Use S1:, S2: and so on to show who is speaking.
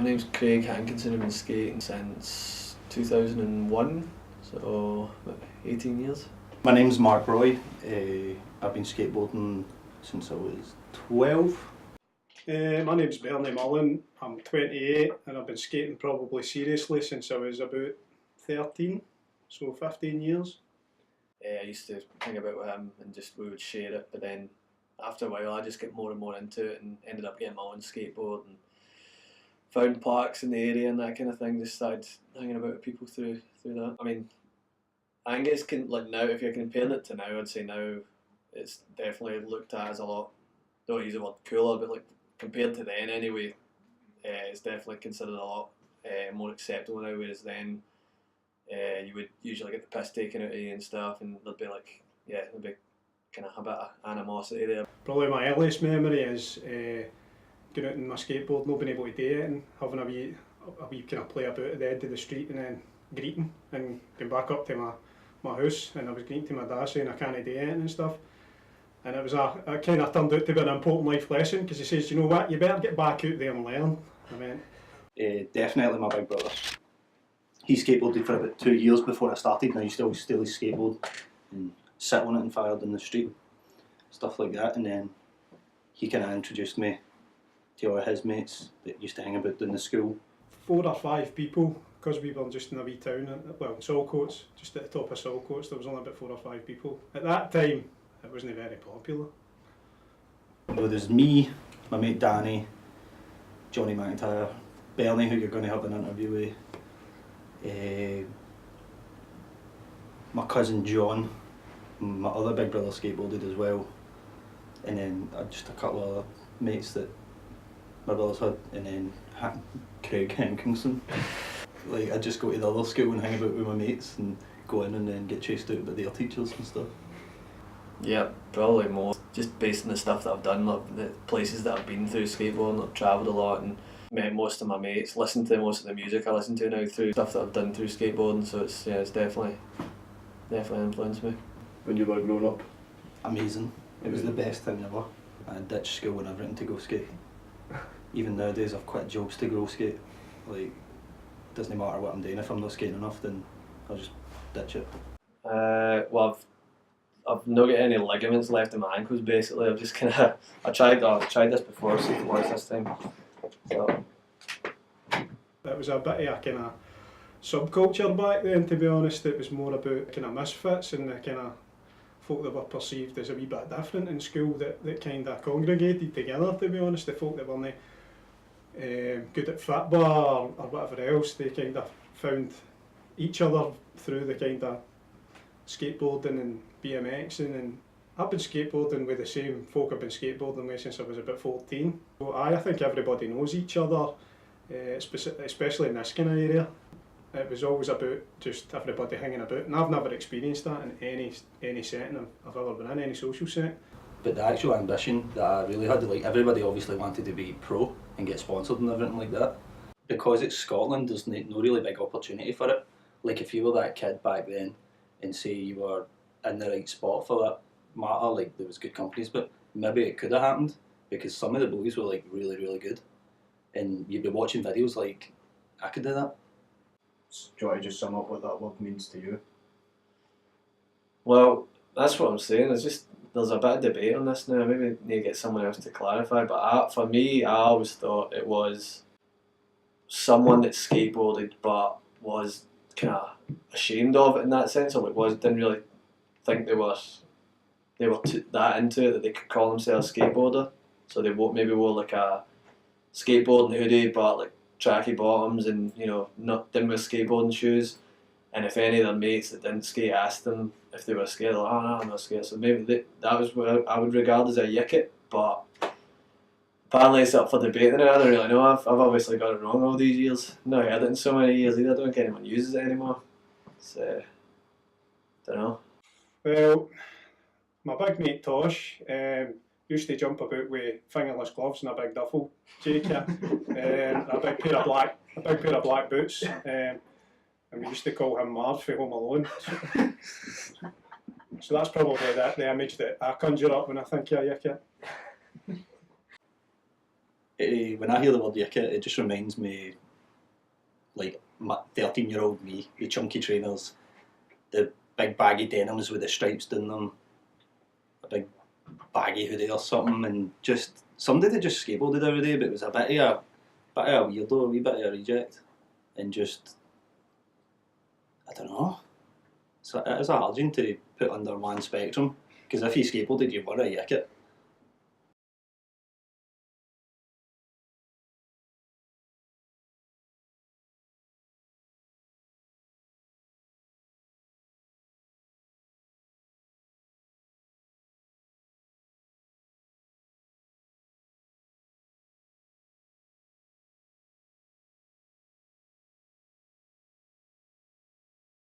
S1: name's Craig Hankinson. I've been skating since 2001, so about 18 years.
S2: My name's Mark Roy. I've been skateboarding since I was 12.
S3: My name's Bernie Mullen. I'm 28 and I've been skating probably seriously since I was about 13, so 15 years.
S1: I used to hang about with him and we would share it, but then after a while I just get more and more into it and ended up getting my own skateboard and found parks in the area and that kind of thing. Just started hanging about with people through that. I mean, I think it's like now, if you're comparing it to now, I'd say now it's definitely looked at as a lot, don't use the word cooler, but like compared to then anyway, it's definitely considered a lot more acceptable now, whereas then you would usually get the piss taken out of you and stuff, and there'd be like, there'd be kind of a bit of animosity there.
S3: Probably my earliest memory is going out on my skateboard, not being able to do it, and having a wee kind of play about at the end of the street, and then greeting and going back up to my house, and I was greeting to my dad saying I can't do it and stuff. And it kind of turned out to be an important life lesson, because he says, you know what, you better get back out there and learn. I mean,
S2: Definitely my big brother. He skateboarded for about 2 years before I started, and I used to always steal his skateboard and sit on it and fire in the street, stuff like that. And then he kind of introduced me to all his mates that used to hang about in the school.
S3: 4 or 5 people, because we were just in a wee town, in Saltcoats, just at the top of Saltcoats, there was only about 4 or 5 people. At that time, it wasn't very popular.
S2: Well, there's me, my mate Danny, Johnny McIntyre, Bernie, who you're going to have an interview with, my cousin John, my other big brother skateboarded as well, and then just a couple of other mates that my brothers had, and then Craig Hankinson. Like, I'd just go to the other school and hang about with my mates and go in and then get chased out by their teachers and stuff.
S1: Yeah, probably more just based on the stuff that I've done, like the places that I've been through skateboarding. I've travelled a lot and met most of my mates, listened to most of the music I listen to now through stuff that I've done through skateboarding, so it's definitely influenced me.
S4: When you were growing up?
S2: Amazing. It was the best thing ever. I ditched school and everything to go skate. Even nowadays I've quit jobs to go skate. Like, it doesn't matter what I'm doing, if I'm not skating enough then I'll just ditch it.
S1: Well, I've not got any ligaments left in my ankles basically. I've just I tried this before, so it works this time. So.
S3: It was a bit of a kind of subculture back then, to be honest. It was more about kind of misfits and the kind of folk that were perceived as a wee bit different in school that kind of congregated together, to be honest. The folk that weren't good at football or whatever else, they kind of found each other through the kind of skateboarding and BMXing, and I've been skateboarding with the same folk I've been skateboarding with since I was about 14. So I think everybody knows each other, especially in this kind of area. It was always about just everybody hanging about, and I've never experienced that in any setting I've ever been in, any social setting.
S2: But the actual ambition that I really had, like, everybody obviously wanted to be pro and get sponsored and everything like that. Because it's Scotland, there's no really big opportunity for it. Like, if you were that kid back then and say you were in the right spot for that matter, like, there was good companies, but maybe it could have happened because some of the boys were like really, really good, and you'd be watching videos like, I could do that.
S4: Do you want to just sum up what that word means to you?
S1: Well, that's what I'm saying. There's a bit of debate on this now. Maybe need to get someone else to clarify. But for me, I always thought it was someone that skateboarded but was kind of ashamed of it in that sense, or didn't really think they were that into it that they could call themselves skateboarder. So they maybe wore like a skateboarding hoodie, but like tracky bottoms, and didn't wear skateboarding shoes. And if any of their mates that didn't skate asked them if they were skating, like, oh no, I'm not a skater. So maybe that was what I would regard as a yicket, but apparently it's up for debate now. I don't really know. I've obviously got it wrong all these years. No, I heard it in so many years either. I don't think anyone uses it anymore. So, don't know.
S3: Well, my big mate Tosh used to jump about with fingerless gloves and a big duffel jacket, and a big pair of black boots, and we used to call him Marv for Home Alone. So that's probably the image that I conjure up when I think of a yicket.
S2: When I hear the word yicket, it just reminds me, like, my 13-year-old me, the chunky trainers, the big baggy denims with the stripes down them, a big baggy hoodie or something, and just somebody that just skateboarded every day, but was a bit of a weirdo, a wee bit of a reject, and just, I don't know. So it is a hard one to put under one spectrum, because if you skateboarded, you were a yicket.